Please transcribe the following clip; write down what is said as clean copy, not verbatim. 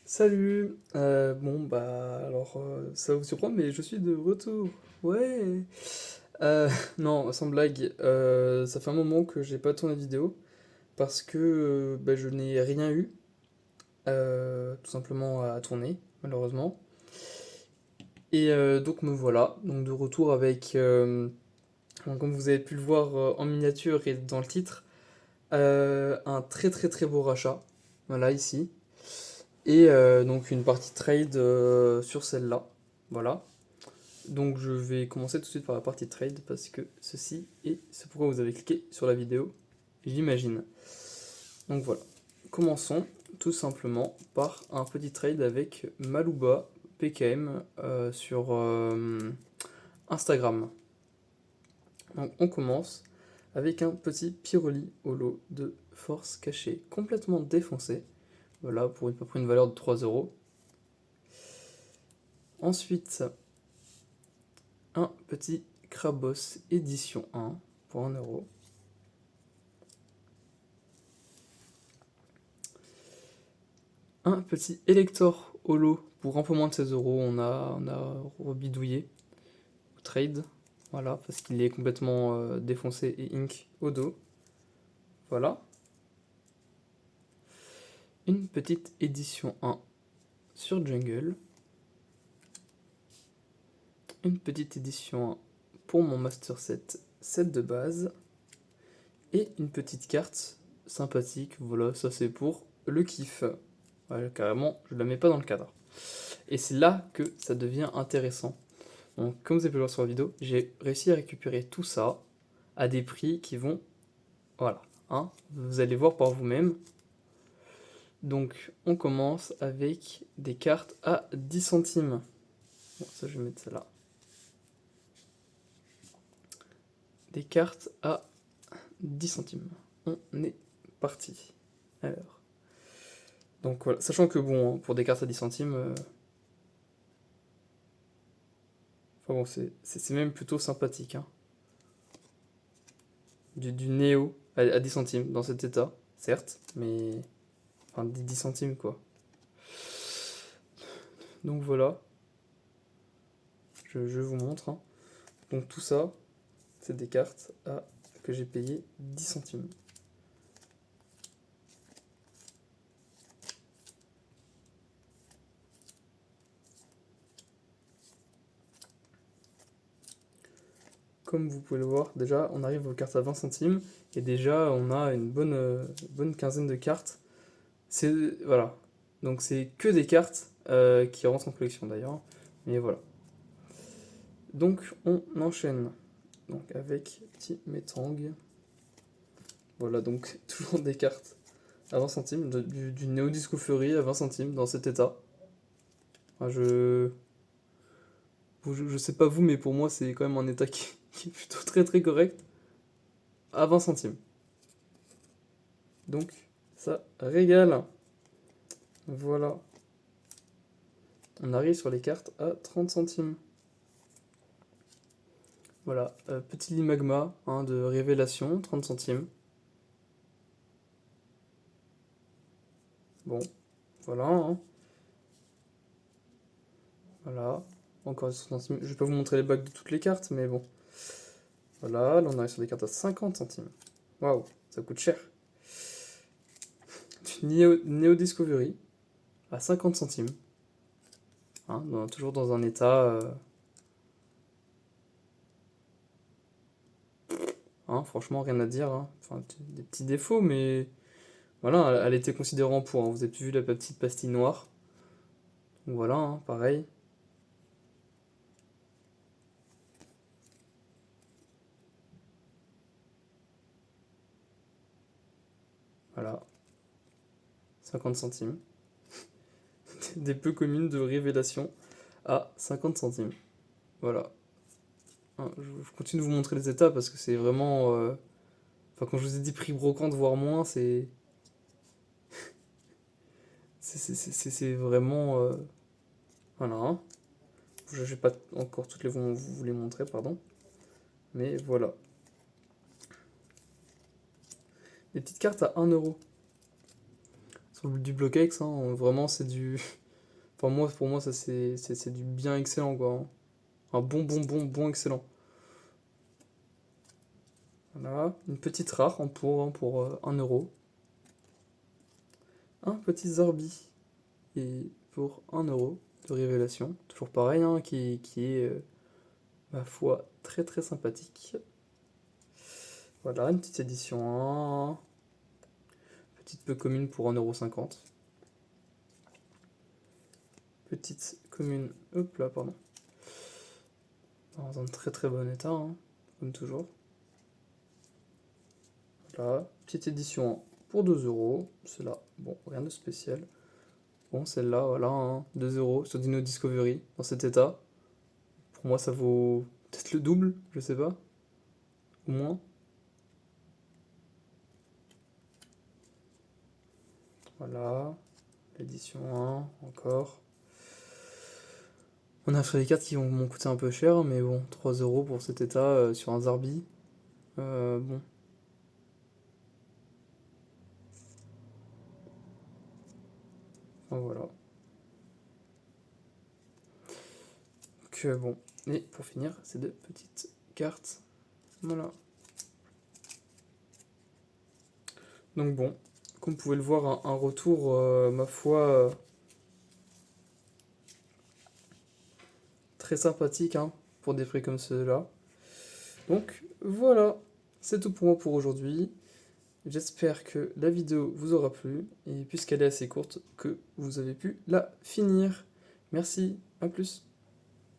Salut! Ça va vous surprendre, mais je suis de retour. Ouais! Non, sans blague, ça fait un moment que j'ai pas tourné de vidéo parce que je n'ai rien eu, tout simplement à tourner, malheureusement. Et donc me voilà, donc de retour avec, comme vous avez pu le voir en miniature et dans le titre, un très très très beau rachat. Voilà, ici. Et donc une partie trade sur celle-là. Voilà. Donc je vais commencer tout de suite par la partie trade parce que ceci est ce pourquoi vous avez cliqué sur la vidéo, j'imagine. Donc voilà. Commençons tout simplement par un petit trade avec Malouba PKM sur Instagram. Donc on commence avec un petit Pyroli holo de force cachée complètement défoncé. Voilà, pour à peu près une valeur de 3 euros. Ensuite, un petit Krabos édition 1 pour 1 euro. Un petit Elector holo pour un peu moins de 16 euros. On a rebidouillé au trade. Voilà, parce qu'il est complètement défoncé et ink au dos. Voilà. Une petite édition 1 sur Jungle. Une petite édition 1 pour mon Master set de base. Et une petite carte sympathique. Voilà, ça c'est pour le kiff. Ouais, carrément, je la mets pas dans le cadre. Et c'est là que ça devient intéressant. Donc, comme vous avez pu le voir sur la vidéo, j'ai réussi à récupérer tout ça à des prix qui vont... Voilà, hein, vous allez voir par vous-même. Donc, on commence avec des cartes à 10 centimes. Bon, ça, je vais mettre ça là. Des cartes à 10 centimes. On est parti. Alors. Donc, voilà. Sachant que, bon, pour des cartes à 10 centimes... Enfin bon, c'est même plutôt sympathique, hein. Du Néo à 10 centimes dans cet état, certes, mais... Enfin, 10 centimes, quoi. Donc voilà, je vous montre, hein. Donc tout ça, c'est des cartes que j'ai payé 10 centimes. Comme vous pouvez le voir, déjà, on arrive aux cartes à 20 centimes, et déjà, on a une bonne quinzaine de cartes. C'est, voilà. Donc c'est que des cartes qui rentrent en collection d'ailleurs, mais voilà. Donc on enchaîne. Donc avec petit Metang. Voilà, donc toujours des cartes à 20 centimes, du Neo Disco Fury à 20 centimes dans cet état. Enfin, je sais pas vous, mais pour moi, c'est quand même un état qui est plutôt très très correct à 20 centimes. Donc, ça régale. Voilà. On arrive sur les cartes à 30 centimes. Voilà, petit lit magma hein, de révélation, 30 centimes. Bon, voilà. Hein. Voilà, encore 30 centimes. Je vais pas vous montrer les bacs de toutes les cartes, mais bon. Voilà, là on arrive sur des cartes à 50 centimes. Waouh, ça coûte cher. Du Neo Discovery à 50 centimes. Hein, toujours dans un état. Hein, franchement, rien à dire. Hein. Enfin, des petits défauts, mais voilà, elle était considérée en pour. Hein. Vous avez vu la petite pastille noire. Donc voilà, hein, pareil. Voilà, 50 centimes. Des peu communes de révélation à 50 centimes. Voilà. Hein, je continue de vous montrer les états parce que c'est vraiment. Enfin, quand je vous ai dit prix brocante, voire moins, c'est. C'est vraiment. Voilà. Hein. Je vais pas encore toutes les vous les montrer, pardon. Mais voilà. Des petites cartes à 1 euro. sur du Bloquex, hein, vraiment c'est du... Enfin moi, pour moi ça c'est du bien excellent quoi, hein. Un bon excellent. Voilà, une petite rare pour 1 euro. Un petit Zorbi et pour 1 euro de révélation. Toujours pareil, hein, qui est, ma foi, très sympathique. Voilà, une petite édition 1. Petite peu commune pour 1,50 €. Petite commune, hop là, pardon. Dans un très bon état, hein, comme toujours. Voilà, petite édition 1 pour 2 €. Celle-là, bon, rien de spécial. Bon, celle-là, voilà, hein, 2 € sur Dino Discovery, dans cet état. Pour moi, ça vaut peut-être le double, je sais pas, au moins. Voilà, l'édition 1, encore. On a fait les cartes qui m'ont coûté un peu cher, mais bon, 3 € pour cet état sur un Zarbi. Bon. Enfin, voilà. Donc bon. Et pour finir, ces deux petites cartes. Voilà. Donc bon, comme vous pouvez le voir, un retour, ma foi, très sympathique, hein, pour des prix comme ceux-là. Donc voilà, c'est tout pour moi pour aujourd'hui. J'espère que la vidéo vous aura plu, et puisqu'elle est assez courte, que vous avez pu la finir. Merci, à plus.